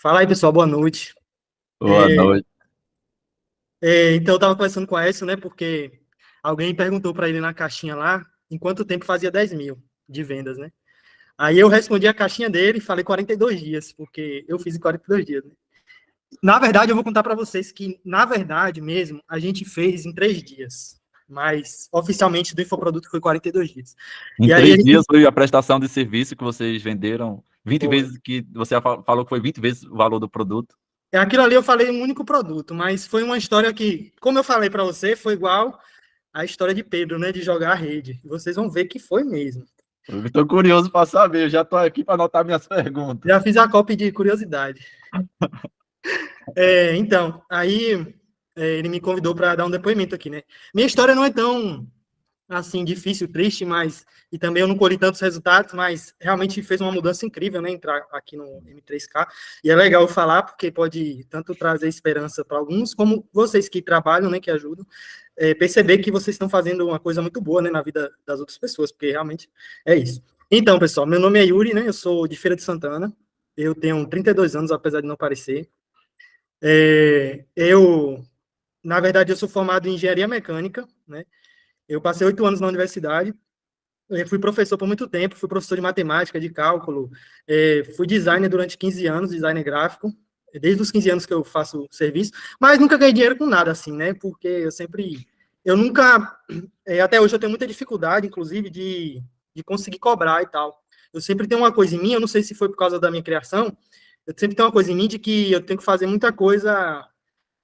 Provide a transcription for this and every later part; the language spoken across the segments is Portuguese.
Fala aí, pessoal, boa noite. Boa noite. Então, eu estava conversando com a Aécio, né, porque alguém perguntou para ele na caixinha lá em quanto tempo fazia 10 mil de vendas, né? Aí eu respondi a caixinha dele e falei 42 dias, porque eu fiz em 42 dias, né? Na verdade, eu vou contar para vocês que, na verdade mesmo, a gente fez em 3 dias, mas oficialmente do infoproduto foi 42 dias. Em E aí a 3 dias gente foi a prestação de serviço que vocês venderam 20 foi. vezes, que você falou que foi 20 vezes o valor do produto. Aquilo ali eu falei um único produto, mas foi uma história que, como eu falei para você, foi igual a história de Pedro, né, de jogar a rede. Vocês vão ver que foi mesmo. Eu estou curioso para saber, eu já estou aqui para anotar minhas perguntas. Já fiz a copy de curiosidade. Então, aí ele me convidou para dar um depoimento aqui, né? Minha história não é tão assim difícil, triste, mas e também eu não colhi tantos resultados, mas realmente fez uma mudança incrível, né? Entrar aqui no M3K e é legal falar porque pode tanto trazer esperança para alguns, como vocês que trabalham, né? Que ajudam, perceber que vocês estão fazendo uma coisa muito boa, né? Na vida das outras pessoas, porque realmente é isso. Então, pessoal, meu nome é Yuri, né? Eu sou de Feira de Santana. Eu tenho 32 anos, apesar de não parecer. Na verdade, eu sou formado em engenharia mecânica, né? Eu passei 8 anos na universidade, fui professor por muito tempo, fui professor de matemática, de cálculo, fui designer durante 15 anos, designer gráfico, desde os 15 anos que eu faço serviço, mas nunca ganhei dinheiro com nada, assim, né? Porque eu nunca, até hoje eu tenho muita dificuldade, inclusive, de conseguir cobrar e tal. Eu sempre tenho uma coisa em mim, eu não sei se foi por causa da minha criação, eu sempre tenho uma coisa em mim de que eu tenho que fazer muita coisa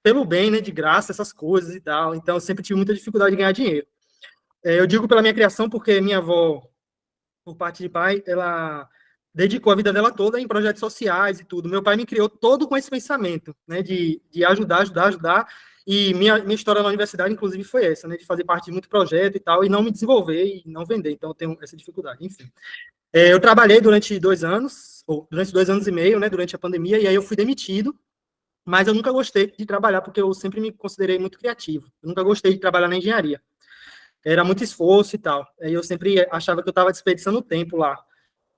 pelo bem, né, de graça, essas coisas e tal. Então, eu sempre tive muita dificuldade de ganhar dinheiro. Eu digo pela minha criação porque minha avó, por parte de pai, ela dedicou a vida dela toda em projetos sociais e tudo. Meu pai me criou todo com esse pensamento, né, de ajudar, ajudar, ajudar. E minha história na universidade, inclusive, foi essa, né, de fazer parte de muito projeto e tal, e não me desenvolver e não vender. Então, eu tenho essa dificuldade. Enfim. Eu trabalhei durante 2 anos, ou durante 2 anos e meio, né, durante a pandemia, e aí eu fui demitido. Mas eu nunca gostei de trabalhar, porque eu sempre me considerei muito criativo. Eu nunca gostei de trabalhar na engenharia. Era muito esforço e tal. Aí eu sempre achava que eu estava desperdiçando tempo lá.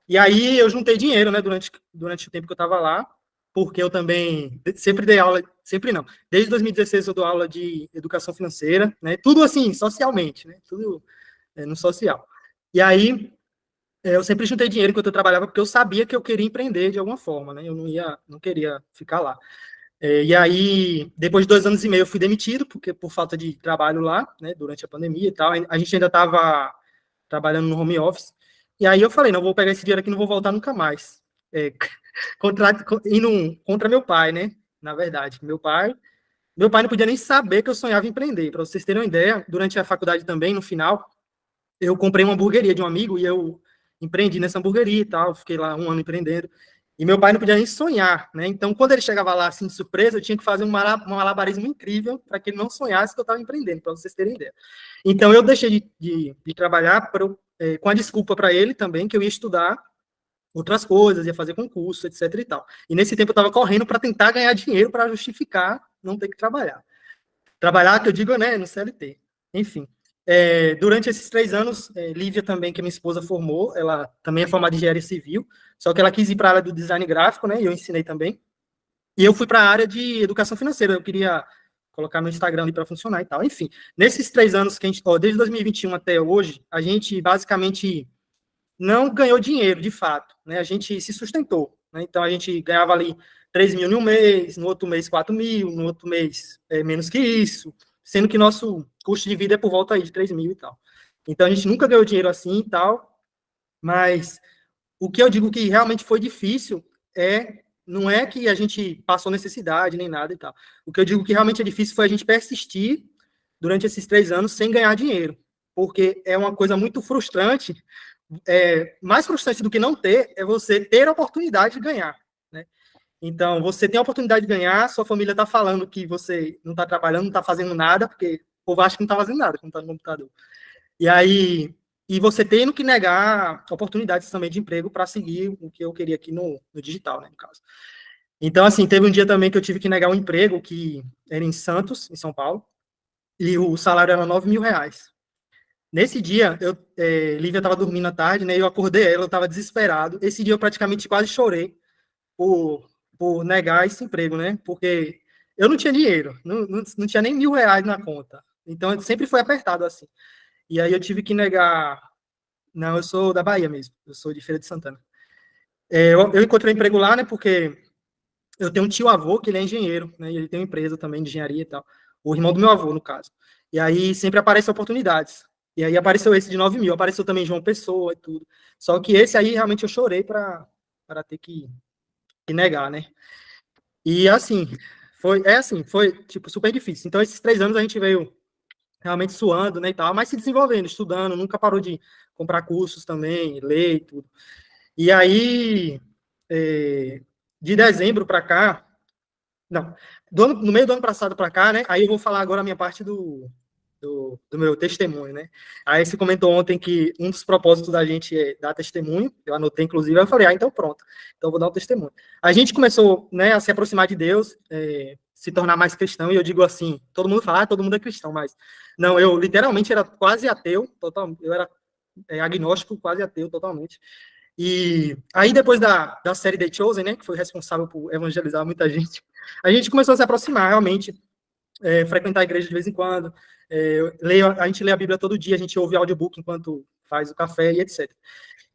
E aí eu juntei dinheiro, né, durante o tempo que eu estava lá, porque eu também sempre dei aula, sempre não. Desde 2016 eu dou aula de educação financeira, né, tudo assim, socialmente, né, tudo no social. E aí eu sempre juntei dinheiro enquanto eu trabalhava, porque eu sabia que eu queria empreender de alguma forma, né, eu não queria ficar lá. E aí, depois de 2 anos e meio, eu fui demitido, porque por falta de trabalho lá, né, durante a pandemia e tal. A gente ainda estava trabalhando no home office. E aí eu falei, não vou pegar esse dinheiro aqui, não vou voltar nunca mais. É, indo contra meu pai, né? Na verdade, meu pai não podia nem saber que eu sonhava em empreender. Para vocês terem uma ideia, durante a faculdade também, no final, eu comprei uma hamburgueria de um amigo e eu empreendi nessa hamburgueria e tal, fiquei lá um ano empreendendo. E meu pai não podia nem sonhar, né? Então, quando ele chegava lá, assim, de surpresa, eu tinha que fazer um malabarismo incrível para que ele não sonhasse que eu estava empreendendo, para vocês terem ideia. Então, eu deixei de trabalhar com a desculpa para ele também, que eu ia estudar outras coisas, ia fazer concurso, etc e tal. E nesse tempo eu estava correndo para tentar ganhar dinheiro para justificar não ter que trabalhar. Trabalhar, que eu digo, né, no CLT. Enfim. Durante esses 3 anos, Lívia também, que a minha esposa formou, ela também é formada em engenharia civil, só que ela quis ir para a área do design gráfico, né, e eu ensinei também. E eu fui para a área de educação financeira, eu queria colocar meu Instagram ali para funcionar e tal. Enfim, nesses 3 anos que a gente, desde 2021 até hoje, a gente basicamente não ganhou dinheiro, de fato, né, a gente se sustentou, né, então a gente ganhava ali 3 mil em um mês, no outro mês 4 mil, no outro mês menos que isso, sendo que nosso custo de vida é por volta aí de 3 mil e tal. Então a gente nunca ganhou dinheiro assim e tal, mas o que eu digo que realmente foi difícil não é que a gente passou necessidade nem nada e tal. O que eu digo que realmente é difícil foi a gente persistir durante esses 3 anos sem ganhar dinheiro, porque é uma coisa muito frustrante. Mais frustrante do que não ter é você ter a oportunidade de ganhar, né? Então, você tem a oportunidade de ganhar, sua família está falando que você não está trabalhando, não está fazendo nada, porque o povo acha que não está fazendo nada quando está no computador. E aí, você tendo que negar oportunidades também de emprego para seguir o que eu queria aqui no digital, né, no caso. Então, assim, teve um dia também que eu tive que negar um emprego que era em Santos, em São Paulo, e o salário era 9 mil reais. Nesse dia, Lívia estava dormindo à tarde, né? Eu acordei ela, eu estava desesperado. Esse dia eu praticamente quase chorei por por negar esse emprego, né? Porque eu não tinha dinheiro, não tinha nem R$ 1.000 na conta. Então, sempre foi apertado assim. E aí eu tive que negar. Não, eu sou da Bahia mesmo, eu sou de Feira de Santana. Eu encontrei um emprego lá, né? Porque eu tenho um tio-avô que ele é engenheiro, né? E ele tem uma empresa também de engenharia e tal. O irmão do meu avô, no caso. E aí sempre aparecem oportunidades. E aí apareceu esse de 9.000, apareceu também João Pessoa e tudo. Só que esse aí realmente eu chorei para ter que negar, né? E assim, foi tipo super difícil. Então esses 3 anos a gente veio realmente suando, né, e tal, mas se desenvolvendo, estudando, nunca parou de comprar cursos também, ler e tudo. E aí, de dezembro para cá, não, no meio do ano passado para cá, né? Aí eu vou falar agora a minha parte do meu testemunho, né? Aí você comentou ontem que um dos propósitos da gente é dar testemunho. Eu anotei, inclusive, eu falei, então pronto, então eu vou dar um testemunho. A gente começou, né, a se aproximar de Deus, se tornar mais cristão, e eu digo assim, todo mundo fala, todo mundo é cristão, mas não, eu literalmente era quase ateu, eu era agnóstico, quase ateu totalmente. E aí, depois da série The Chosen, né, que foi responsável por evangelizar muita gente, a gente começou a se aproximar, realmente, frequentar a igreja de vez em quando, a gente lê a Bíblia todo dia, a gente ouve audiobook enquanto faz o café e etc.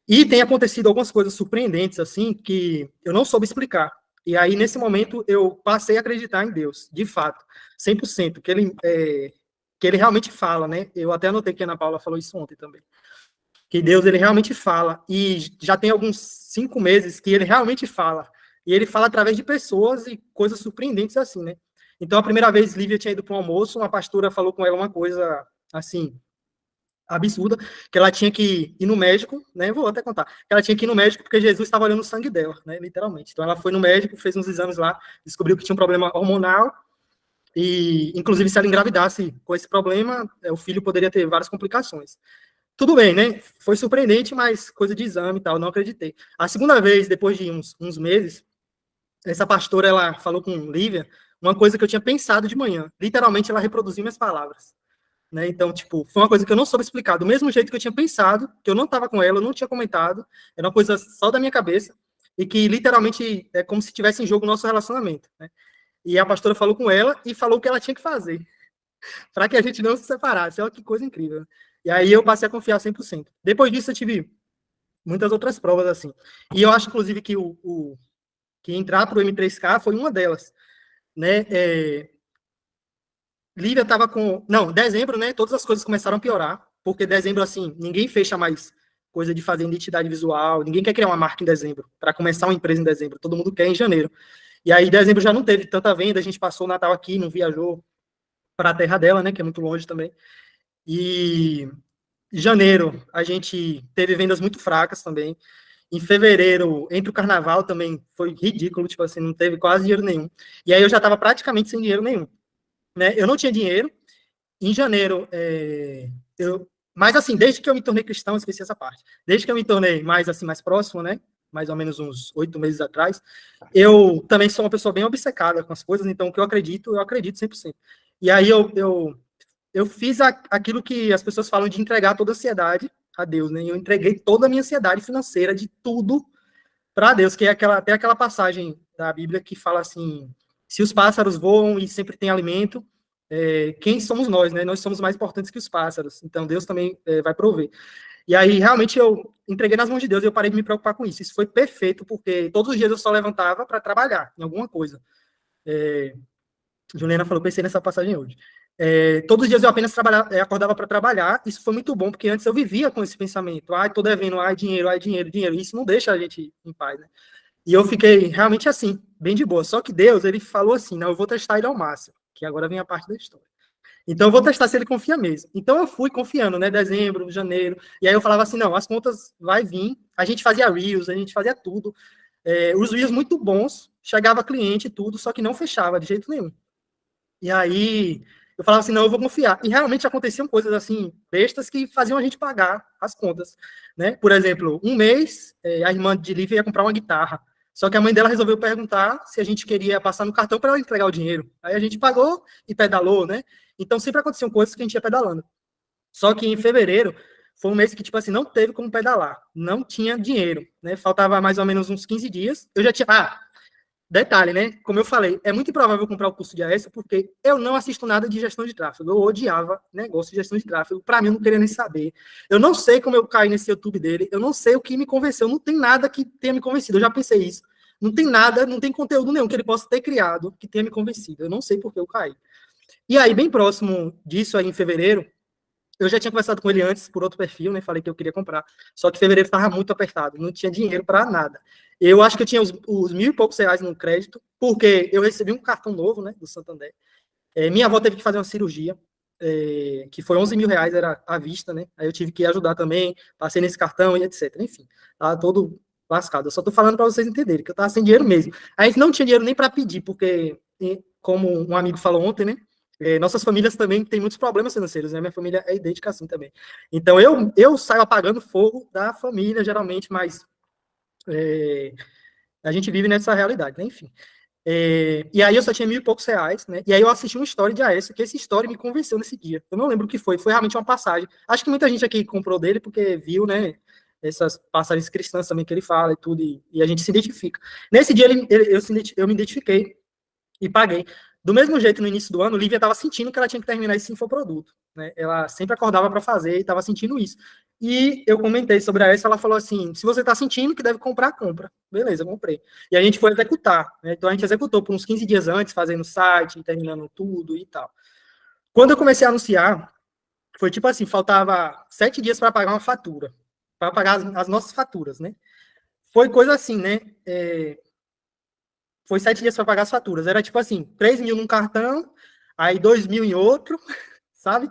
E tem acontecido algumas coisas surpreendentes, assim, que eu não soube explicar. E aí, nesse momento, eu passei a acreditar em Deus, de fato, 100%, que ele realmente fala, né? Eu até anotei que a Ana Paula falou isso ontem também, que Deus, ele realmente fala, e já tem alguns 5 meses que ele realmente fala, e ele fala através de pessoas e coisas surpreendentes assim, né? Então, a primeira vez, Lívia tinha ido para um almoço, uma pastora falou com ela uma coisa, assim, absurda, que ela tinha que ir no médico, né? Vou até contar. Que ela tinha que ir no médico porque Jesus estava olhando o sangue dela, né? Literalmente. Então, ela foi no médico, fez uns exames lá, descobriu que tinha um problema hormonal, e, inclusive, se ela engravidasse com esse problema, o filho poderia ter várias complicações. Tudo bem, né? Foi surpreendente, mas coisa de exame e tal, não acreditei. A segunda vez, depois de uns meses, essa pastora, ela falou com Lívia uma coisa que eu tinha pensado de manhã. Literalmente, ela reproduziu minhas palavras. Né? Então, tipo, foi uma coisa que eu não soube explicar. Do mesmo jeito que eu tinha pensado, que eu não estava com ela, eu não tinha comentado, era uma coisa só da minha cabeça, e que literalmente é como se tivesse em jogo o nosso relacionamento. Né? E a pastora falou com ela e falou o que ela tinha que fazer para que a gente não se separasse. Olha que coisa incrível. E aí eu passei a confiar 100%. Depois disso, eu tive muitas outras provas assim. E eu acho, inclusive, que que entrar para o M3K foi uma delas. Né? Lívia estava com. Não, dezembro, né? Todas as coisas começaram a piorar, porque dezembro, assim, ninguém fecha mais coisa de fazer identidade visual, ninguém quer criar uma marca em dezembro, para começar uma empresa em dezembro, todo mundo quer em janeiro. E aí, dezembro já não teve tanta venda, a gente passou o Natal aqui, não viajou para a terra dela, né? Que é muito longe também. E janeiro, a gente teve vendas muito fracas também. Em fevereiro, entre o carnaval também, foi ridículo, tipo assim, não teve quase dinheiro nenhum. E aí eu já estava praticamente sem dinheiro nenhum. Né? Eu não tinha dinheiro. Em janeiro, mas assim, desde que eu me tornei cristão, esqueci essa parte. Desde que eu me tornei mais assim, mais próximo, né? Mais ou menos uns 8 meses atrás, eu também sou uma pessoa bem obcecada com as coisas, então o que eu acredito 100%. E aí eu fiz aquilo que as pessoas falam de entregar toda a ansiedade a Deus, né? Eu entreguei toda a minha ansiedade financeira de tudo para Deus, que é até aquela passagem da Bíblia que fala assim: se os pássaros voam e sempre tem alimento, quem somos nós, né? Nós somos mais importantes que os pássaros, então Deus também vai prover. E aí, realmente, eu entreguei nas mãos de Deus e eu parei de me preocupar com isso. Isso foi perfeito, porque todos os dias eu só levantava para trabalhar em alguma coisa. Juliana falou, pensei nessa passagem hoje. Todos os dias eu apenas acordava para trabalhar. Isso foi muito bom, porque antes eu vivia com esse pensamento: ai, tô devendo, ai, dinheiro, dinheiro. Isso não deixa a gente em paz, né? E eu fiquei realmente assim, bem de boa. Só que Deus, ele falou assim: não, eu vou testar ele ao máximo, que agora vem a parte da história. Então eu vou testar se ele confia mesmo. Então eu fui confiando, né? Dezembro, janeiro. E aí eu falava assim: não, as contas vai vir. A gente fazia Reels, a gente fazia tudo. Os Reels muito bons, chegava cliente e tudo, só que não fechava de jeito nenhum. E aí eu falava assim: não, eu vou confiar. E realmente aconteciam coisas assim, bestas, que faziam a gente pagar as contas. Né? Por exemplo, um mês, a irmã de Lívia ia comprar uma guitarra. Só que a mãe dela resolveu perguntar se a gente queria passar no cartão para ela entregar o dinheiro. Aí a gente pagou e pedalou, né? Então sempre aconteciam coisas que a gente ia pedalando. Só que em fevereiro foi um mês que, tipo assim, não teve como pedalar. Não tinha dinheiro, né? Faltava mais ou menos uns 15 dias. Eu já tinha. Detalhe, né? Como eu falei, é muito improvável eu comprar o curso de AS porque eu não assisto nada de gestão de tráfego. Eu odiava negócio de gestão de tráfego. Para mim, eu não queria nem saber. Eu não sei como eu caí nesse YouTube dele. Eu não sei o que me convenceu. Não tem nada que tenha me convencido. Eu já pensei isso. Não tem nada, não tem conteúdo nenhum que ele possa ter criado que tenha me convencido. Eu não sei por que eu caí. E aí, bem próximo disso, aí em fevereiro, eu já tinha conversado com ele antes por outro perfil, né? Falei que eu queria comprar. Só que fevereiro estava muito apertado, não tinha dinheiro para nada. Eu acho que eu tinha os mil e poucos reais no crédito, porque eu recebi um cartão novo, né, do Santander. Minha avó teve que fazer uma cirurgia, que foi 11 mil reais, era à vista, né? Aí eu tive que ajudar também, passei nesse cartão e etc. Enfim, tava todo lascado. Eu só tô falando para vocês entenderem que eu tava sem dinheiro mesmo. A gente não tinha dinheiro nem para pedir, porque, como um amigo falou ontem, né? Nossas famílias também têm muitos problemas financeiros, né? Minha família é idêntica assim também. Então, eu saio apagando fogo da família, geralmente, mas a gente vive nessa realidade, né? Enfim. E aí eu só tinha mil e poucos reais, né? E aí eu assisti uma história de AS, que essa história me convenceu nesse dia. Eu não lembro o que foi realmente uma passagem. Acho que muita gente aqui comprou dele porque viu, né? Essas passagens cristãs também que ele fala e tudo, e a gente se identifica. Nesse dia eu me identifiquei e paguei. Do mesmo jeito, no início do ano, Lívia estava sentindo que ela tinha que terminar esse infoproduto, né? Ela sempre acordava para fazer e estava sentindo isso. E eu comentei sobre essa, ela falou assim, se você está sentindo que deve comprar, compra. Beleza, eu comprei. E a gente foi executar, né? Então a gente executou por uns 15 dias antes, fazendo site, terminando tudo e tal. Quando eu comecei a anunciar, foi tipo assim, faltava 7 dias para pagar uma fatura, para pagar as nossas faturas, né? Foi coisa assim, né? Foi 7 dias para pagar as faturas. Era tipo assim, 3 mil num cartão, aí 2 mil em outro, sabe?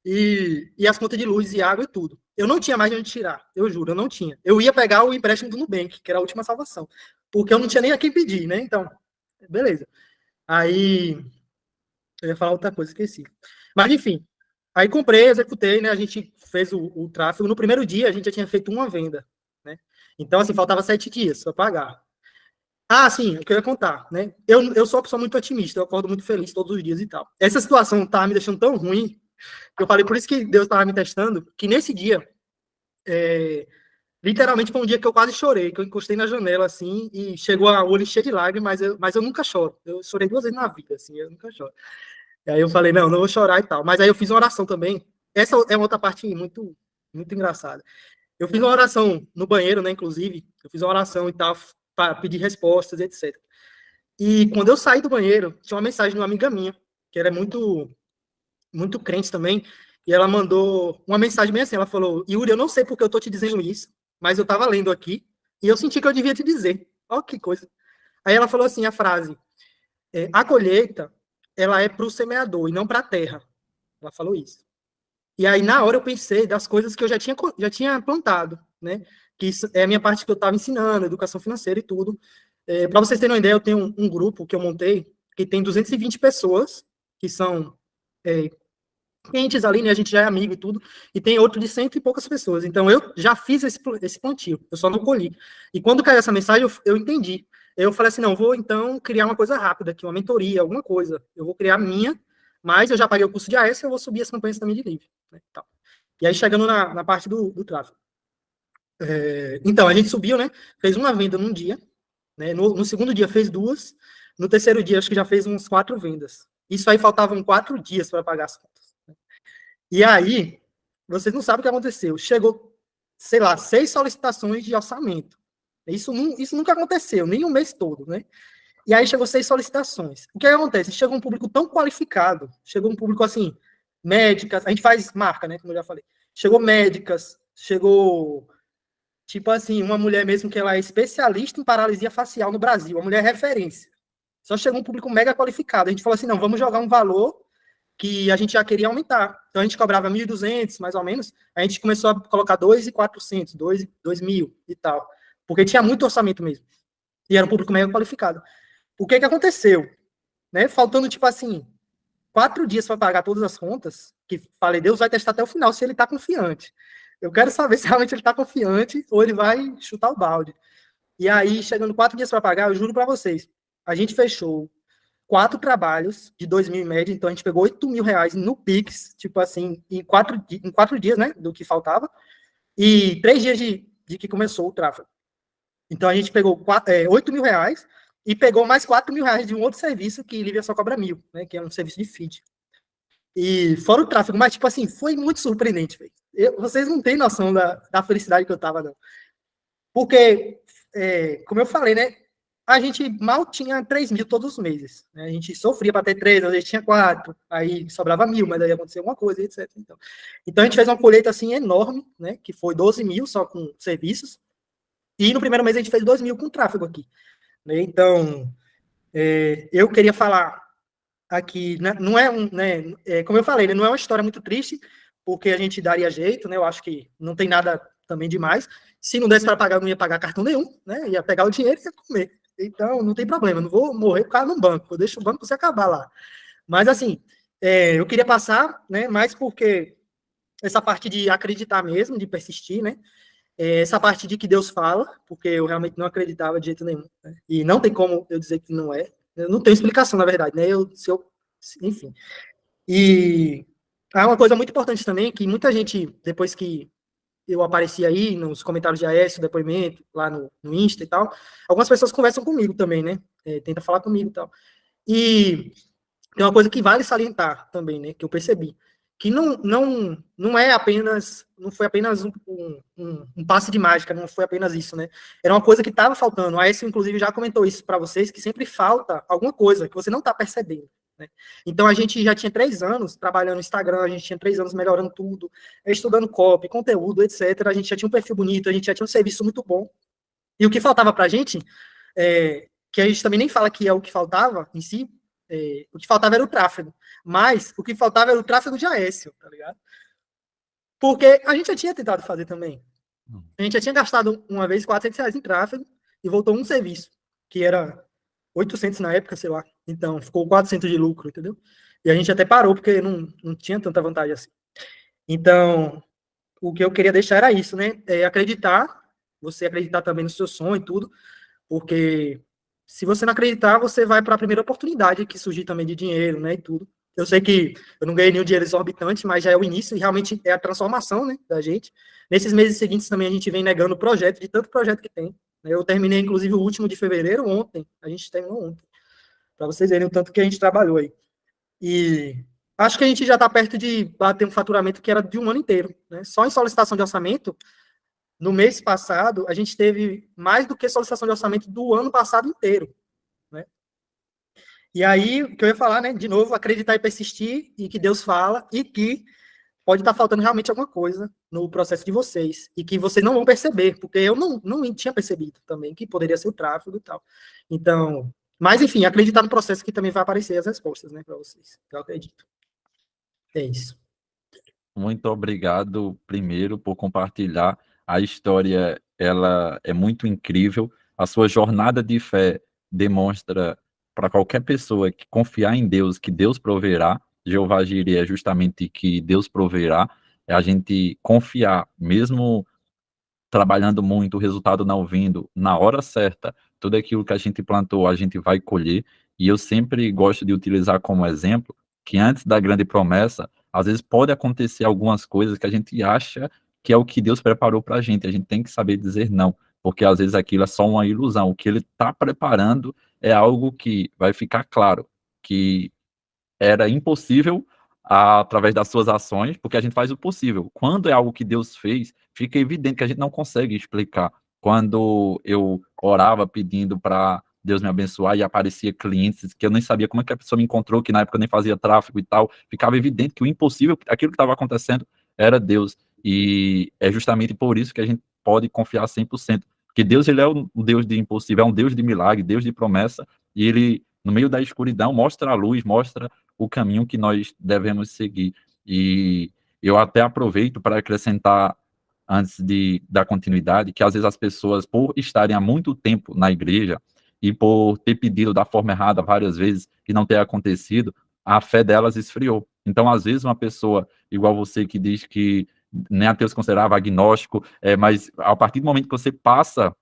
E as contas de luz e água e tudo. Eu não tinha mais de onde tirar, eu juro, eu não tinha. Eu ia pegar o empréstimo do Nubank, que era a última salvação, porque eu não tinha nem a quem pedir, né? Então, beleza. Aí, eu ia falar outra coisa, esqueci. Mas, enfim, aí comprei, executei, né? A gente fez o tráfego. No primeiro dia, a gente já tinha feito uma venda, né? Então, assim, faltava 7 dias para pagar. Ah, sim, o que eu ia contar, né? Eu sou uma pessoa muito otimista, eu acordo muito feliz todos os dias e tal. Essa situação tava me deixando tão ruim, que eu falei, por isso que Deus estava me testando, que nesse dia, literalmente foi um dia que eu quase chorei, que eu encostei na janela, assim, e chegou a olho cheio de lágrimas, mas eu nunca choro. Eu chorei 2 vezes na vida, assim, eu nunca choro. E aí eu falei, não vou chorar e tal. Mas aí eu fiz uma oração também. Essa é uma outra parte muito, muito engraçada. Eu fiz uma oração no banheiro, né, inclusive, eu fiz uma oração e tal, para pedir respostas, etc. E quando eu saí do banheiro, tinha uma mensagem de uma amiga minha, que era muito, muito crente também, e ela mandou uma mensagem bem assim, ela falou, Yuri, eu não sei porque eu tô te dizendo isso, mas eu tava lendo aqui, e eu senti que eu devia te dizer. Ó, que coisa. Aí ela falou assim, a frase, a colheita, ela é para o semeador e não para a terra. Ela falou isso. E aí, na hora, eu pensei das coisas que eu já tinha plantado, né? Que isso é a minha parte que eu estava ensinando, educação financeira e tudo. Para vocês terem uma ideia, eu tenho um grupo que eu montei que tem 220 pessoas, que são clientes ali, né? A gente já é amigo e tudo, e tem outro de cento e poucas pessoas. Então, eu já fiz esse plantio, eu só não colhi. E quando caiu essa mensagem, eu entendi. Eu falei assim, não, vou então criar uma coisa rápida aqui, uma mentoria, alguma coisa. Eu vou criar a minha, mas eu já paguei o curso de AS, eu vou subir as campanhas também de livre. Né, tal. E aí, chegando na parte do tráfego. Então, a gente subiu, né? Fez uma venda num dia, né? No segundo dia fez 2, no terceiro dia acho que já fez uns 4 vendas. Isso aí faltavam 4 dias para pagar as contas. E aí, vocês não sabem o que aconteceu. Chegou, sei lá, 6 solicitações de orçamento. Isso nunca aconteceu, nem um mês todo, né? E aí chegou 6 solicitações. O que acontece? Chegou um público tão qualificado, chegou um público assim, médicas, a gente faz marca, né? Como eu já falei. Chegou médicas, chegou, tipo assim, uma mulher mesmo que ela é especialista em paralisia facial no Brasil, uma mulher referência. Só chegou um público mega qualificado. A gente falou assim, não, vamos jogar um valor que a gente já queria aumentar. Então, a gente cobrava 1.200, mais ou menos, a gente começou a colocar 2.400, 2.000 e tal, porque tinha muito orçamento mesmo, e era um público mega qualificado. O que aconteceu? Né? Faltando, tipo assim, 4 dias para pagar todas as contas, que falei, Deus vai testar até o final se ele está confiante. Eu quero saber se realmente ele está confiante ou ele vai chutar o balde. E aí, chegando 4 dias para pagar, eu juro para vocês, a gente fechou 4 trabalhos de 2 mil em média, então a gente pegou 8 mil reais no Pix, tipo assim, em quatro dias, né, do que faltava, e 3 dias de que começou o tráfego. Então a gente pegou 8 mil reais, e pegou mais 4 mil reais de um outro serviço que Lívia só cobra 1.000, né? Que é um serviço de feed. E fora o tráfego, mas, tipo assim, foi muito surpreendente, velho. Vocês não têm noção da felicidade que eu tava, não. Porque, como eu falei, né? A gente mal tinha 3 mil todos os meses. Né? A gente sofria para ter 3, às vezes tinha 4, aí sobrava 1.000, mas aí acontecia alguma coisa, etc. Então a gente fez uma colheita assim enorme, né? Que foi 12 mil só com serviços. E no primeiro mês a gente fez 2 mil com tráfego aqui. Né? Então, eu queria falar aqui, né, não é um, né, como eu falei, não é uma história muito triste, porque a gente daria jeito, né? Eu acho que não tem nada também demais. Se não desse para pagar, eu não ia pagar cartão nenhum, né? Ia pegar o dinheiro e ia comer. Então, não tem problema, não vou morrer por causa de um banco, eu deixo o banco você acabar lá. Mas, assim, eu queria passar, né, mais porque essa parte de acreditar mesmo, de persistir, né? Essa parte de que Deus fala, porque eu realmente não acreditava de jeito nenhum. Né? E não tem como eu dizer que não é. Eu não tenho explicação, na verdade, né? Enfim. E há uma coisa muito importante também, que muita gente, depois que eu apareci aí nos comentários de AS, o depoimento, lá no Insta e tal, algumas pessoas conversam comigo também, né? Tenta falar comigo e tal. E tem uma coisa que vale salientar também, né? Que eu percebi. Que não é apenas, não foi apenas um passe de mágica, não foi apenas isso, né? Era uma coisa que estava faltando. A Aécio, inclusive, já comentou isso para vocês, que sempre falta alguma coisa que você não está percebendo. Né? Então, a gente já tinha 3 anos trabalhando no Instagram, a gente tinha 3 anos melhorando tudo, estudando copy, conteúdo, etc. A gente já tinha um perfil bonito, a gente já tinha um serviço muito bom. E o que faltava para a gente, que a gente também nem fala que é o que faltava em si, o que faltava era o tráfego. Mas o que faltava era o tráfego de Aécio, tá ligado? Porque a gente já tinha tentado fazer também. A gente já tinha gastado uma vez R$ 400 em tráfego e voltou um serviço, que era 800 na época, sei lá. Então, ficou 400 de lucro, entendeu? E a gente até parou, porque não tinha tanta vantagem assim. Então, o que eu queria deixar era isso, né? Acreditar, você acreditar também no seu sonho e tudo, porque se você não acreditar, você vai para a primeira oportunidade que surgir também de dinheiro, né, e tudo. Eu sei que eu não ganhei nenhum dinheiro exorbitante, mas já é o início e realmente é a transformação, né, da gente. Nesses meses seguintes também a gente vem negando o projeto, de tanto projeto que tem. Eu terminei, inclusive, o último de fevereiro ontem. A gente terminou ontem. Para vocês verem o tanto que a gente trabalhou aí. E acho que a gente já está perto de bater um faturamento que era de um ano inteiro. Né? Só em solicitação de orçamento, no mês passado, a gente teve mais do que solicitação de orçamento do ano passado inteiro. Né? E aí, o que eu ia falar, né? De novo, acreditar e persistir, e que Deus fala, e que pode estar faltando realmente alguma coisa no processo de vocês, e que vocês não vão perceber, porque eu não tinha percebido também que poderia ser o tráfego e tal. Então, mas enfim, acreditar no processo que também vai aparecer as respostas, né, para vocês. Eu acredito. É isso. Muito obrigado, primeiro, por compartilhar. A história, ela é muito incrível. A sua jornada de fé demonstra para qualquer pessoa que confiar em Deus, que Deus proverá. Jeová Jireh é justamente que Deus proverá. É a gente confiar, mesmo trabalhando muito, o resultado não vindo na hora certa, tudo aquilo que a gente plantou, a gente vai colher. E eu sempre gosto de utilizar como exemplo que antes da grande promessa, às vezes pode acontecer algumas coisas que a gente acha que é o que Deus preparou para a gente. A gente tem que saber dizer não, porque às vezes aquilo é só uma ilusão. O que Ele está preparando é algo que vai ficar claro que era impossível através das suas ações, porque a gente faz o possível. Quando é algo que Deus fez, fica evidente que a gente não consegue explicar. Quando eu orava pedindo para Deus me abençoar e aparecia clientes que eu nem sabia como é que a pessoa me encontrou, que na época eu nem fazia tráfego e tal, ficava evidente que o impossível, aquilo que estava acontecendo, era Deus. E é justamente por isso que a gente pode confiar 100%. Porque Deus, ele é um Deus de impossível, é um Deus de milagre, Deus de promessa, e ele, no meio da escuridão, mostra a luz, mostra o caminho que nós devemos seguir. E eu até aproveito para acrescentar, antes de dar continuidade, que às vezes as pessoas, por estarem há muito tempo na igreja e por ter pedido da forma errada várias vezes e não ter acontecido, a fé delas esfriou. Então, às vezes, uma pessoa igual você que diz que nem ateu se considerava agnóstico, mas a partir do momento que você passa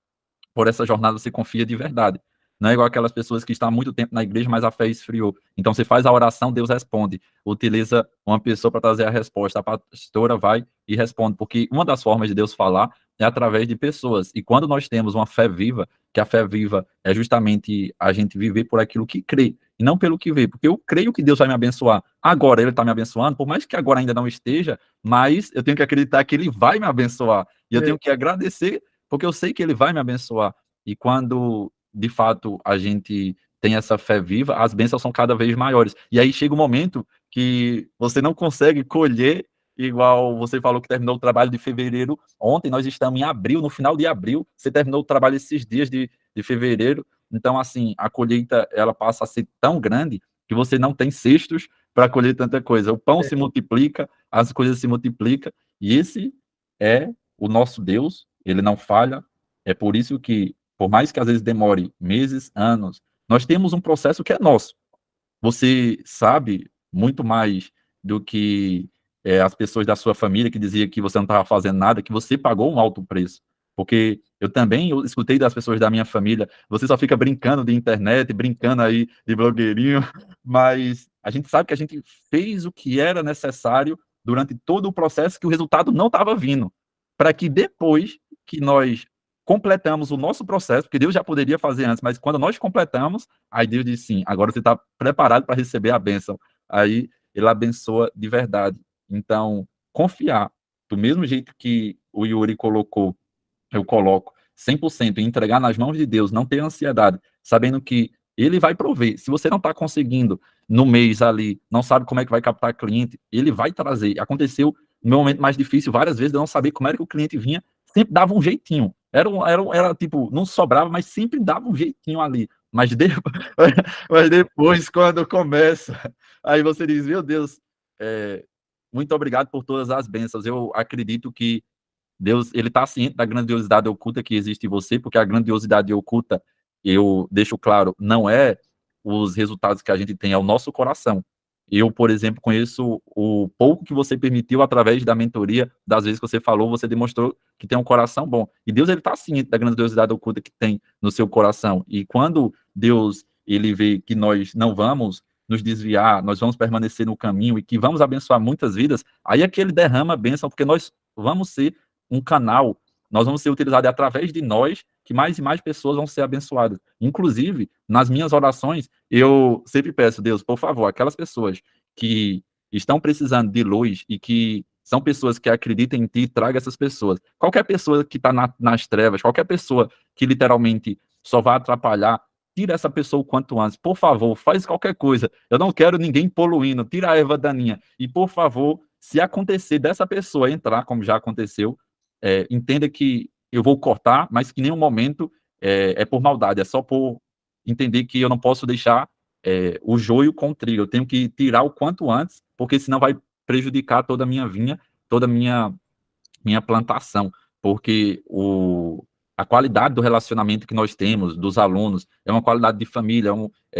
por essa jornada, você confia de verdade. Não é igual aquelas pessoas que estão há muito tempo na igreja, mas a fé esfriou. Então, você faz a oração, Deus responde. Utiliza uma pessoa para trazer a resposta. A pastora vai e responde, porque uma das formas de Deus falar é através de pessoas. E quando nós temos uma fé viva, que a fé viva é justamente a gente viver por aquilo que crê, e não pelo que vê, porque eu creio que Deus vai me abençoar. Agora ele está me abençoando, por mais que agora ainda não esteja, mas eu tenho que acreditar que ele vai me abençoar, e eu tenho que agradecer, porque eu sei que ele vai me abençoar. E quando, de fato, a gente tem essa fé viva, as bênçãos são cada vez maiores. E aí chega um momento que você não consegue colher, igual você falou que terminou o trabalho de fevereiro. Ontem nós estamos em abril, no final de abril, você terminou o trabalho esses dias de fevereiro. Então, assim, a colheita ela passa a ser tão grande que você não tem cestos para colher tanta coisa. O pão se multiplica, as coisas se multiplicam, e esse é o nosso Deus, ele não falha. É por isso que, por mais que às vezes demore meses, anos, nós temos um processo que é nosso. Você sabe muito mais do que as pessoas da sua família que dizia que você não estava fazendo nada, que você pagou um alto preço. Porque eu escutei das pessoas da minha família, você só fica brincando de internet, brincando aí de blogueirinho, mas a gente sabe que a gente fez o que era necessário durante todo o processo, que o resultado não estava vindo, para que depois que nós completamos o nosso processo, porque Deus já poderia fazer antes, mas quando nós completamos, aí Deus diz sim, agora você está preparado para receber a bênção. Aí ele abençoa de verdade. Então, confiar, do mesmo jeito que o Yuri colocou, eu coloco 100% em entregar nas mãos de Deus, não ter ansiedade, sabendo que ele vai prover. Se você não está conseguindo no mês ali, não sabe como é que vai captar cliente, ele vai trazer. Aconteceu no meu momento mais difícil várias vezes, de eu não saber como era que o cliente vinha, sempre dava um jeitinho. Era tipo, não sobrava, mas sempre dava um jeitinho ali. Mas depois, quando começa, aí você diz, meu Deus, muito obrigado por todas as bênçãos. Eu acredito que Deus, ele está ciente da grandiosidade oculta que existe em você, porque a grandiosidade oculta, eu deixo claro, não é os resultados que a gente tem, é o nosso coração. Eu, por exemplo, conheço o pouco que você permitiu através da mentoria, das vezes que você falou, você demonstrou que tem um coração bom. E Deus, ele está ciente da grandiosidade oculta que tem no seu coração. E quando Deus, ele vê que nós não vamos nos desviar, nós vamos permanecer no caminho e que vamos abençoar muitas vidas, aí é que ele derrama a bênção, porque nós vamos ser um canal, nós vamos ser utilizados através de nós, que mais e mais pessoas vão ser abençoadas. Inclusive, nas minhas orações, eu sempre peço, Deus, por favor, aquelas pessoas que estão precisando de luz e que são pessoas que acreditam em ti, traga essas pessoas. Qualquer pessoa que está nas trevas, qualquer pessoa que literalmente só vai atrapalhar, tira essa pessoa o quanto antes. Por favor, faz qualquer coisa. Eu não quero ninguém poluindo. Tira a erva daninha. E, por favor, se acontecer dessa pessoa entrar, como já aconteceu, entenda que eu vou cortar, mas que em nenhum momento é por maldade, é só por entender que eu não posso deixar o joio com o trigo, eu tenho que tirar o quanto antes, porque senão vai prejudicar toda a minha vinha, toda a minha plantação, porque a qualidade do relacionamento que nós temos, dos alunos, é uma qualidade de família,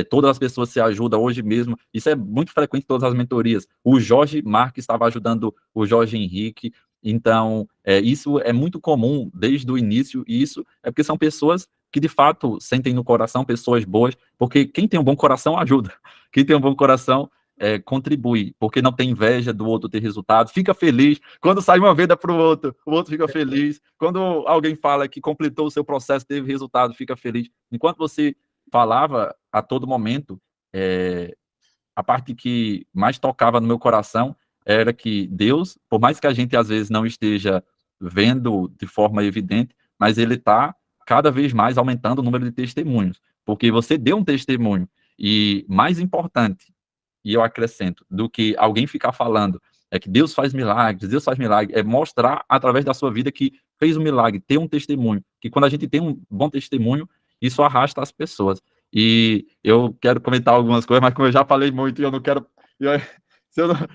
todas as pessoas se ajudam hoje mesmo, isso é muito frequente em todas as mentorias. O Jorge Marques estava ajudando o Jorge Henrique, então isso é muito comum desde o início, e isso é porque são pessoas que de fato sentem no coração, pessoas boas, porque quem tem um bom coração ajuda, quem tem um bom coração contribui, porque não tem inveja do outro ter resultado, fica feliz. Quando sai uma venda para o outro fica feliz. Quando alguém fala que completou o seu processo, teve resultado, fica feliz. Enquanto você falava a todo momento, a parte que mais tocava no meu coração era que Deus, por mais que a gente às vezes não esteja vendo de forma evidente, mas ele está cada vez mais aumentando o número de testemunhos, porque você deu um testemunho. E mais importante, e eu acrescento, do que alguém ficar falando, é que Deus faz milagres, é mostrar através da sua vida que fez um milagre, ter um testemunho, que quando a gente tem um bom testemunho, isso arrasta as pessoas. E eu quero comentar algumas coisas, mas como eu já falei muito, eu não quero. Eu,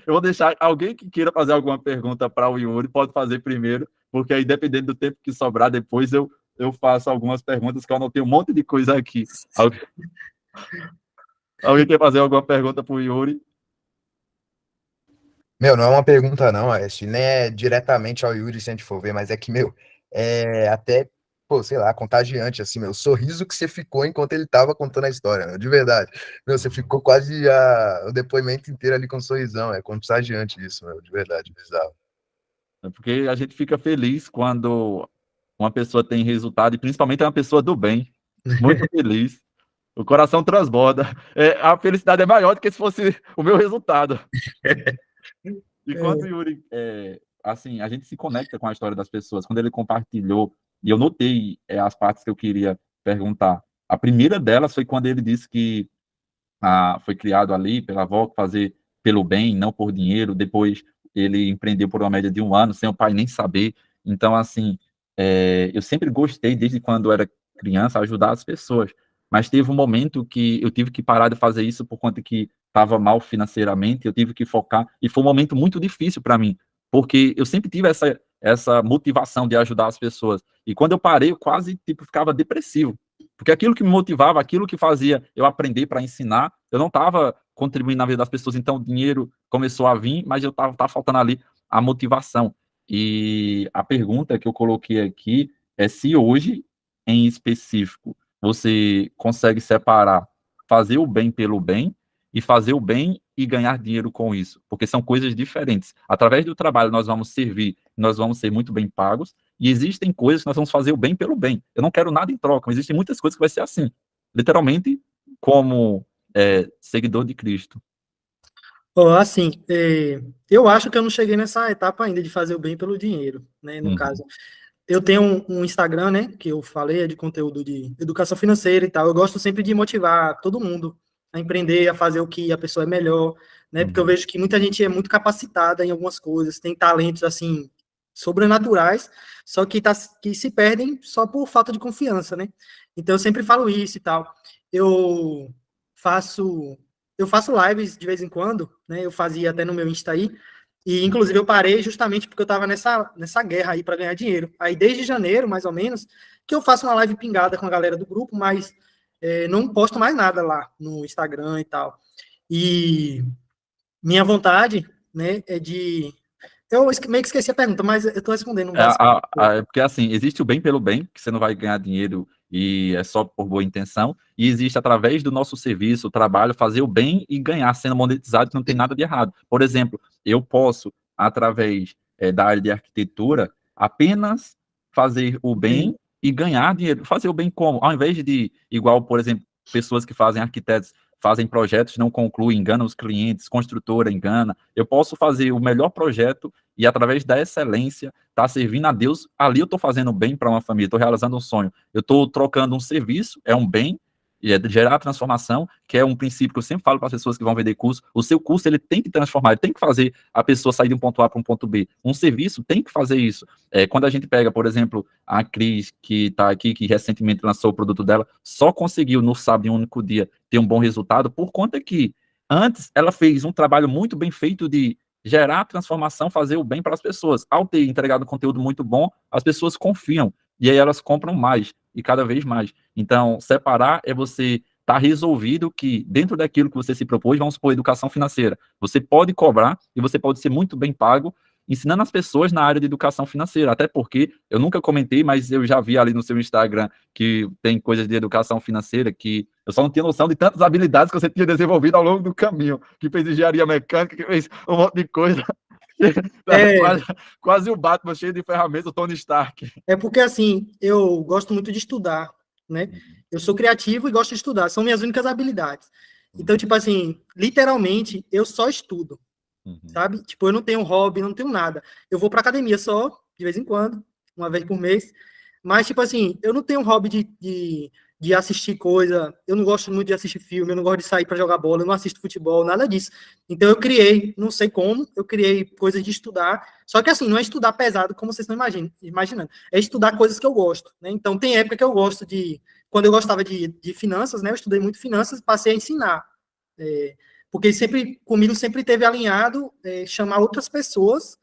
eu vou deixar alguém que queira fazer alguma pergunta para o Yuri, pode fazer primeiro, porque aí, dependendo do tempo que sobrar, depois eu faço algumas perguntas, que eu anotei um monte de coisa aqui. Alguém quer fazer alguma pergunta para o Yuri? Meu, não é uma pergunta, não, Aécio, nem é diretamente ao Yuri, se a gente for ver, mas é que, meu, é até, pô, sei lá, contagiante, assim, meu, o sorriso que você ficou enquanto ele tava contando a história, meu, de verdade. Meu, você ficou quase o depoimento inteiro ali com um sorrisão, é contagiante isso, meu, de verdade, bizarro. É porque a gente fica feliz quando uma pessoa tem resultado, e principalmente é uma pessoa do bem. muito feliz. O coração transborda. A felicidade é maior do que se fosse o meu resultado. E quando o Yuri, assim, a gente se conecta com a história das pessoas. Quando ele compartilhou, e eu notei as partes que eu queria perguntar. A primeira delas foi quando ele disse que foi criado ali pela avó, fazer pelo bem, não por dinheiro. Depois ele empreendeu por uma média de 1 ano, sem o pai nem saber. Então, assim, eu sempre gostei, desde quando eu era criança, ajudar as pessoas. Mas teve um momento que eu tive que parar de fazer isso por conta que estava mal financeiramente, eu tive que focar, e foi um momento muito difícil para mim, porque eu sempre tive essa motivação de ajudar as pessoas. E quando eu parei, eu quase tipo, ficava depressivo. Porque aquilo que me motivava, aquilo que fazia eu aprender para ensinar, eu não estava contribuindo na vida das pessoas. Então, o dinheiro começou a vir, mas eu estava faltando ali a motivação. E a pergunta que eu coloquei aqui é se hoje, em específico, você consegue separar fazer o bem pelo bem e fazer o bem e ganhar dinheiro com isso, porque são coisas diferentes. Através do trabalho, nós vamos servir, nós vamos ser muito bem pagos, e existem coisas que nós vamos fazer o bem pelo bem. Eu não quero nada em troca, mas existem muitas coisas que vai ser assim. Literalmente, como seguidor de Cristo. Assim, eu acho que eu não cheguei nessa etapa ainda de fazer o bem pelo dinheiro, né? No caso, eu tenho um Instagram, né? Que eu falei, é de conteúdo de educação financeira e tal. Eu gosto sempre de motivar todo mundo a empreender, a fazer o que a pessoa é melhor, né? Porque eu vejo que muita gente é muito capacitada em algumas coisas, tem talentos assim sobrenaturais, só que se perdem só por falta de confiança, né? Então eu sempre falo isso e tal. Eu faço eu faço lives de vez em quando, né? Eu fazia até no meu Insta aí, e inclusive eu parei justamente porque eu estava nessa guerra aí para ganhar dinheiro. Aí desde janeiro, mais ou menos, que eu faço uma live pingada com a galera do grupo, mas não posto mais nada lá no Instagram e tal. E minha vontade, né, é de... Eu meio que esqueci a pergunta, mas eu estou respondendo basicamente. Porque assim, existe o bem pelo bem, que você não vai ganhar dinheiro e é só por boa intenção, e existe através do nosso serviço, o trabalho, fazer o bem e ganhar sendo monetizado, que não tem nada de errado. Por exemplo, eu posso, através da área de arquitetura, apenas fazer o bem e ganhar dinheiro. Fazer o bem como? Ao invés de, igual, por exemplo, pessoas que fazem arquitetos, fazem projetos, não concluem, enganam os clientes, construtora engana. Eu posso fazer o melhor projeto e, através da excelência, tá servindo a Deus, ali eu estou fazendo bem para uma família, estou realizando um sonho, eu estou trocando um serviço, é um bem, e é gerar transformação, que é um princípio que eu sempre falo para as pessoas que vão vender curso. O seu curso ele tem que transformar, ele tem que fazer a pessoa sair de um ponto A para um ponto B. Um serviço tem que fazer isso. Quando a gente pega, por exemplo, a Cris, que está aqui, que recentemente lançou o produto dela, só conseguiu no sábado, em um único dia, ter um bom resultado, por conta que antes ela fez um trabalho muito bem feito de gerar transformação, fazer o bem para as pessoas. Ao ter entregado um conteúdo muito bom, as pessoas confiam, e aí elas compram mais, e cada vez mais. Então, separar é você estar resolvido que, dentro daquilo que você se propôs, vamos supor, educação financeira, você pode cobrar, e você pode ser muito bem pago, ensinando as pessoas na área de educação financeira, até porque, eu nunca comentei, mas eu já vi ali no seu Instagram que tem coisas de educação financeira que eu só não tinha noção de tantas habilidades que você tinha desenvolvido ao longo do caminho, que fez engenharia mecânica, que fez um monte de coisa. Quase o Batman cheio de ferramentas, o Tony Stark. É porque, assim, eu gosto muito de estudar, né? Eu sou criativo e gosto de estudar, são minhas únicas habilidades. Então, tipo assim, literalmente, eu só estudo, sabe? Tipo, eu não tenho hobby, não tenho nada. Eu vou pra academia só, de vez em quando, uma vez por mês. Mas, tipo assim, eu não tenho hobby de assistir coisa, eu não gosto muito de assistir filme, eu não gosto de sair para jogar bola, eu não assisto futebol, nada disso. Então eu criei, não sei como, eu criei coisas de estudar, só que assim, não é estudar pesado como vocês estão imaginando, é estudar coisas que eu gosto, né? Então tem época que eu gosto quando eu gostava de finanças, né, eu estudei muito finanças, passei a ensinar, porque comigo sempre teve alinhado chamar outras pessoas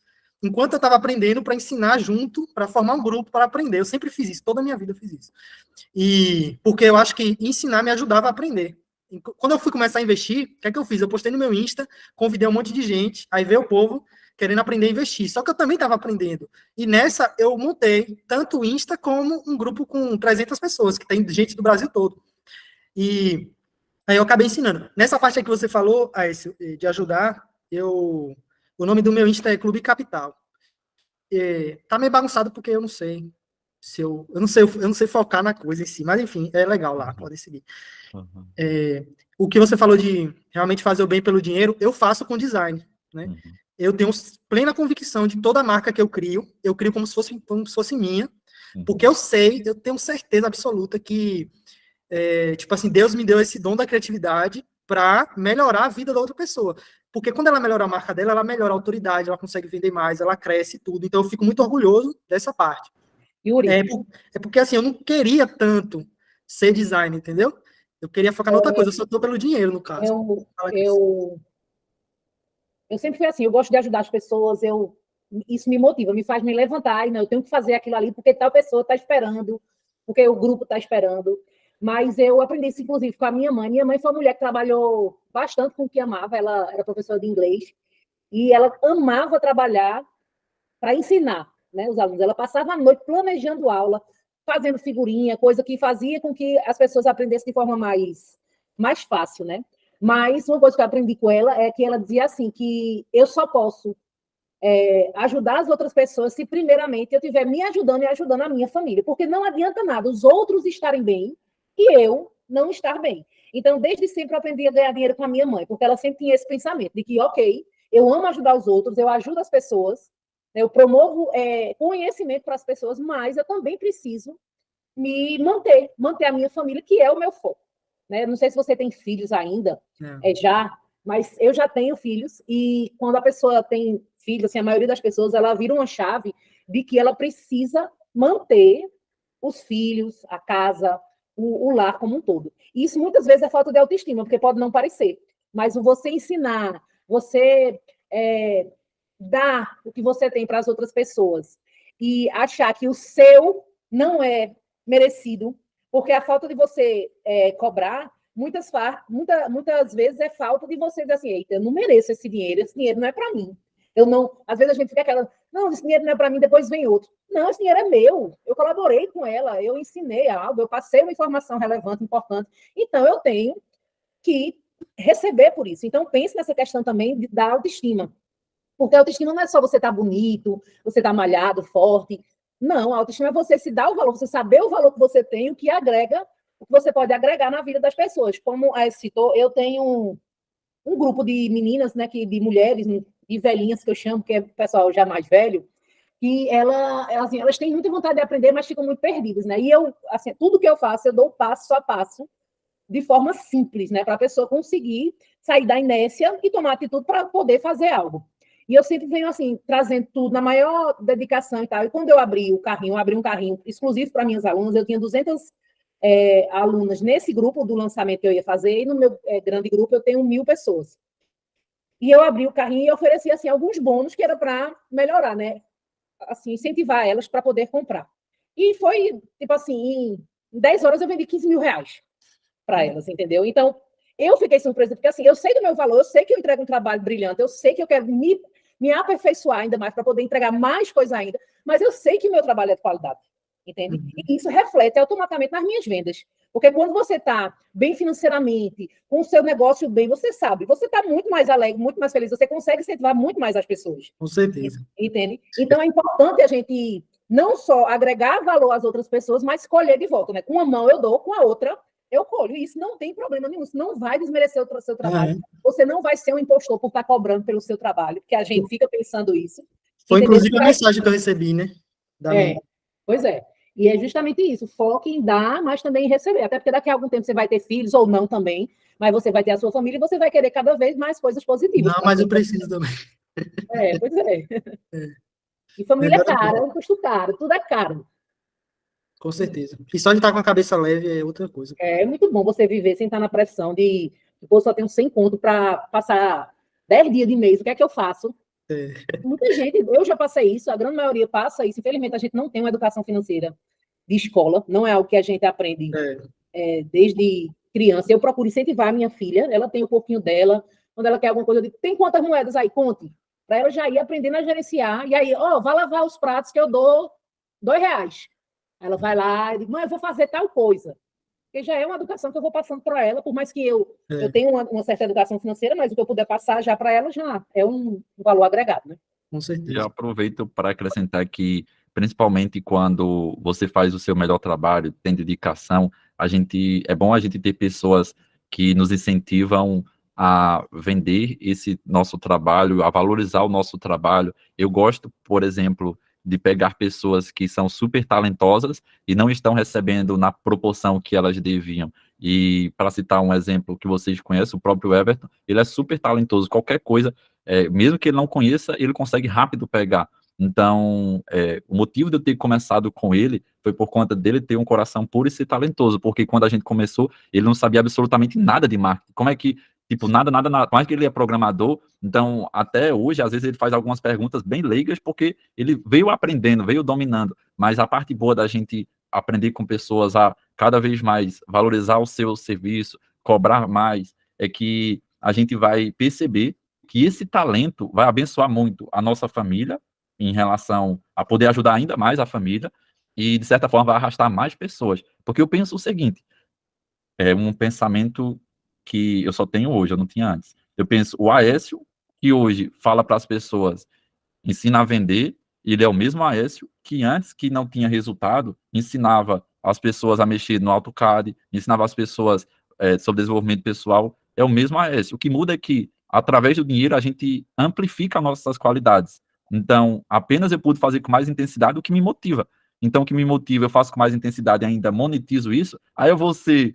enquanto eu estava aprendendo para ensinar junto, para formar um grupo para aprender. Eu sempre fiz isso, toda a minha vida eu fiz isso. E porque eu acho que ensinar me ajudava a aprender. Quando eu fui começar a investir, o que é que eu fiz? Eu postei no meu Insta, convidei um monte de gente, aí veio o povo querendo aprender a investir. Só que eu também estava aprendendo. E nessa eu montei tanto o Insta como um grupo com 300 pessoas, que tem gente do Brasil todo. E aí eu acabei ensinando. Nessa parte aí que você falou, Aécio, de ajudar, o nome do meu Insta é Clube Capital. Tá meio bagunçado porque eu não sei. eu não sei focar na coisa em si, mas enfim, é legal lá, pode seguir. Uhum. O que você falou de realmente fazer o bem pelo dinheiro, eu faço com design, né? Uhum. Eu tenho plena convicção de toda marca que eu crio como se fosse minha, porque eu tenho certeza absoluta que, tipo assim, Deus me deu esse dom da criatividade para melhorar a vida da outra pessoa. Porque quando ela melhora a marca dela, ela melhora a autoridade, ela consegue vender mais, ela cresce tudo. Então eu fico muito orgulhoso dessa parte. Yuri, Porque assim, eu não queria tanto ser designer, entendeu? Eu queria focar em outra coisa, eu só tô pelo dinheiro, no caso. eu sempre fui assim, eu gosto de ajudar as pessoas, isso me motiva, me faz me levantar, e não, eu tenho que fazer aquilo ali porque tal pessoa está esperando, porque o grupo está esperando. Mas eu aprendi isso, inclusive, com a minha mãe. Minha mãe foi uma mulher que trabalhou bastante com o que amava, ela era professora de inglês, e ela amava trabalhar para ensinar, né, os alunos. Ela passava a noite planejando aula, fazendo figurinha, coisa que fazia com que as pessoas aprendessem de forma mais fácil, né? Mas uma coisa que eu aprendi com ela é que ela dizia assim, que eu só posso ajudar as outras pessoas se primeiramente eu estiver me ajudando e ajudando a minha família, porque não adianta nada os outros estarem bem e eu não estar bem. Então, desde sempre eu aprendi a ganhar dinheiro com a minha mãe, porque ela sempre tinha esse pensamento de que, ok, eu amo ajudar os outros, eu ajudo as pessoas, eu promovo conhecimento para as pessoas, mas eu também preciso me manter a minha família, que é o meu foco. Né? Não sei se você tem filhos ainda, mas eu já tenho filhos, e quando a pessoa tem filhos, assim, a maioria das pessoas, ela vira uma chave de que ela precisa manter os filhos, a casa, o lar como um todo. E isso muitas vezes é falta de autoestima, porque pode não parecer, mas você ensinar, você dar o que você tem para as outras pessoas e achar que o seu não é merecido, porque a falta de você cobrar, muitas vezes é falta de você dizer assim, eita, eu não mereço esse dinheiro não é para mim. Eu não, às vezes a gente fica aquela, não, esse dinheiro não é para mim, depois vem outro. Não, esse dinheiro é meu, eu colaborei com ela, eu ensinei algo, eu passei uma informação relevante, importante, então eu tenho que receber por isso. Então pense nessa questão também da autoestima, porque a autoestima não é só você estar bonito, você estar malhado, forte. Não, a autoestima é você se dar o valor, você saber o valor que você tem, o que agrega, o que você pode agregar na vida das pessoas. Como a citou, eu tenho um grupo de meninas, né, de mulheres, de velhinhas que eu chamo, que é o pessoal já mais velho, que elas têm muita vontade de aprender, mas ficam muito perdidas, né? E eu, assim, tudo que eu faço, eu dou passo a passo, de forma simples, né, para a pessoa conseguir sair da inércia e tomar atitude para poder fazer algo. E eu sempre venho, assim, trazendo tudo na maior dedicação e tal. E quando eu abri um carrinho exclusivo para minhas alunas, eu tinha 200 alunas nesse grupo do lançamento que eu ia fazer, e no meu grande grupo eu tenho 1.000 pessoas. E eu abri o carrinho e ofereci, assim, alguns bônus que era para melhorar, né? Assim, incentivar elas para poder comprar. E foi, tipo assim, em 10 horas eu vendi 15 mil reais para elas, entendeu? Então, eu fiquei surpresa, porque assim, eu sei do meu valor, eu sei que eu entrego um trabalho brilhante, eu sei que eu quero me aperfeiçoar ainda mais para poder entregar mais coisa ainda, mas eu sei que o meu trabalho é de qualidade, entende? E isso reflete automaticamente nas minhas vendas. Porque quando você está bem financeiramente, com o seu negócio bem, você sabe, você está muito mais alegre, muito mais feliz, você consegue incentivar muito mais as pessoas. Com certeza. Entende? Então, é importante a gente não só agregar valor às outras pessoas, mas colher de volta, né? Com uma mão eu dou, com a outra eu colho. E isso não tem problema nenhum, isso não vai desmerecer o seu trabalho. Você não vai ser um impostor por estar cobrando pelo seu trabalho, porque a gente fica pensando isso. Foi, inclusive, a mensagem que eu recebi, né? Pois é. E é justamente isso, foque em dar, mas também em receber. Até porque daqui a algum tempo você vai ter filhos ou não também, mas você vai ter a sua família e você vai querer cada vez mais coisas positivas. Não, mas eu preciso também. Pois é. E família é cara, é um custo caro, tudo é caro. Com certeza. E só de estar com a cabeça leve é outra coisa. É muito bom você viver sem estar na pressão de, pô, só tenho 100 conto para passar 10 dias de mês, o que é que eu faço? Muita gente, eu já passei isso, a grande maioria passa isso. Infelizmente, a gente não tem uma educação financeira de escola, não é algo que a gente aprende desde criança. Eu procuro incentivar a minha filha, ela tem um pouquinho dela, quando ela quer alguma coisa, eu digo, tem quantas moedas aí? Conte. Para ela já ir aprendendo a gerenciar. E aí, vai lavar os pratos que eu dou R$2. Ela vai lá e diz, mãe, eu vou fazer tal coisa. Porque já é uma educação que eu vou passando para ela, por mais que eu tenha uma certa educação financeira, mas o que eu puder passar já para ela já é um valor agregado, né? Com certeza. E aproveito para acrescentar que principalmente quando você faz o seu melhor trabalho, tem dedicação, é bom a gente ter pessoas que nos incentivam a vender esse nosso trabalho, a valorizar o nosso trabalho. Eu gosto, por exemplo, de pegar pessoas que são super talentosas e não estão recebendo na proporção que elas deviam. E para citar um exemplo que vocês conhecem, o próprio Everton, ele é super talentoso, qualquer coisa, mesmo que ele não conheça, ele consegue rápido pegar. Então, o motivo de eu ter começado com ele foi por conta dele ter um coração puro e ser talentoso, porque quando a gente começou, ele não sabia absolutamente nada de marketing. Como é que, tipo, nada, mais que ele é programador, então, até hoje, às vezes ele faz algumas perguntas bem leigas, porque ele veio aprendendo, veio dominando, mas a parte boa da gente aprender com pessoas a cada vez mais valorizar o seu serviço, cobrar mais, é que a gente vai perceber que esse talento vai abençoar muito a nossa família, em relação a poder ajudar ainda mais a família e, de certa forma, vai arrastar mais pessoas. Porque eu penso o seguinte, é um pensamento que eu só tenho hoje, eu não tinha antes. Eu penso, o Aécio, que hoje fala para as pessoas, ensina a vender, ele é o mesmo Aécio que antes, que não tinha resultado, ensinava as pessoas a mexer no AutoCAD, ensinava as pessoas sobre desenvolvimento pessoal, é o mesmo Aécio. O que muda é que, através do dinheiro, a gente amplifica nossas qualidades. Então, apenas eu pude fazer com mais intensidade o que me motiva. Então, o que me motiva, eu faço com mais intensidade e ainda monetizo isso, aí eu vou ser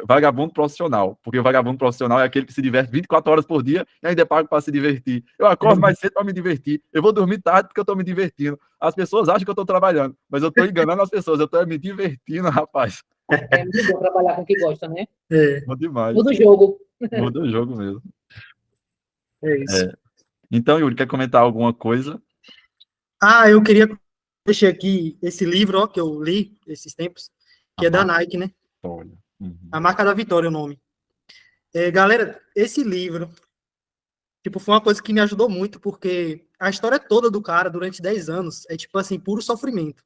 vagabundo profissional, porque o vagabundo profissional é aquele que se diverte 24 horas por dia e ainda é pago para se divertir. Eu acordo mais cedo para me divertir, eu vou dormir tarde porque eu estou me divertindo. As pessoas acham que eu estou trabalhando, mas eu estou enganando as pessoas, eu estou me divertindo, rapaz. É muito bom trabalhar com o que gosta, né? Bom demais. Muda o jogo. Muda o jogo mesmo. É isso. Então, Yuri, quer comentar alguma coisa? Eu queria deixar aqui esse livro, ó, que eu li esses tempos, que é da Nike, né? Olha. Uhum. A Marca da Vitória é o nome. Galera, esse livro, tipo, foi uma coisa que me ajudou muito, porque a história toda do cara, durante 10 anos, é, tipo assim, puro sofrimento.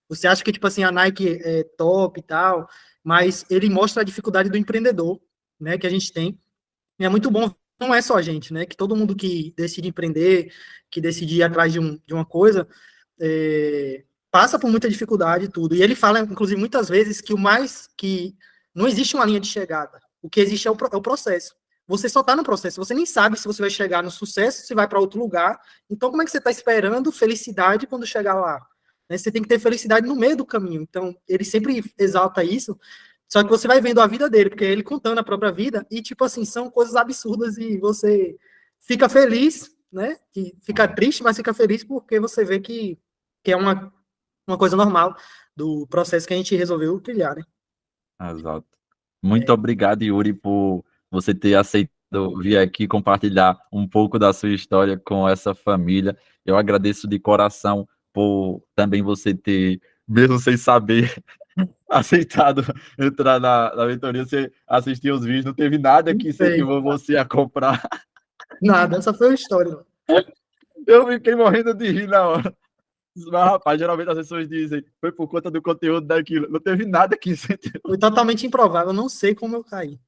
Você acha que, tipo assim, a Nike é top e tal, mas ele mostra a dificuldade do empreendedor, né, que a gente tem. E é muito bom, não é só a gente, né, que todo mundo que decide empreender, que decide ir atrás de uma coisa, passa por muita dificuldade e tudo. E ele fala, inclusive, muitas vezes que não existe uma linha de chegada. O que existe é o processo. Você só está no processo, você nem sabe se você vai chegar no sucesso, se vai para outro lugar. Então, como é que você está esperando felicidade quando chegar lá? Né? Você tem que ter felicidade no meio do caminho. Então, ele sempre exalta isso, só que você vai vendo a vida dele, porque ele contando a própria vida, e, tipo assim, são coisas absurdas e você fica feliz, né? E fica triste, mas fica feliz porque você vê que é uma coisa normal do processo que a gente resolveu trilhar, né? Exato. Muito obrigado, Yuri, por você ter aceitado vir aqui compartilhar um pouco da sua história com essa família. Eu agradeço de coração por também você ter, mesmo sem saber, aceitado entrar na mentoria. Você assistiu os vídeos, não teve nada que incentivou você a comprar. Nada, essa foi a história. Eu fiquei morrendo de rir na hora. Mas, rapaz, geralmente as pessoas dizem, foi por conta do conteúdo daquilo. Não teve nada que incentivou. Foi totalmente improvável, não sei como eu caí.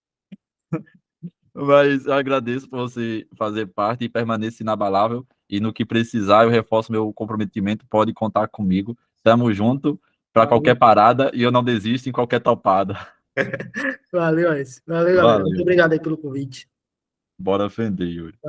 Mas eu agradeço por você fazer parte e permanecer inabalável. E no que precisar, eu reforço meu comprometimento. Pode contar comigo. Tamo junto para qualquer parada e eu não desisto em qualquer topada. Valeu, Aécio. Valeu, galera. Muito obrigado aí pelo convite. Bora ofender, Yuri.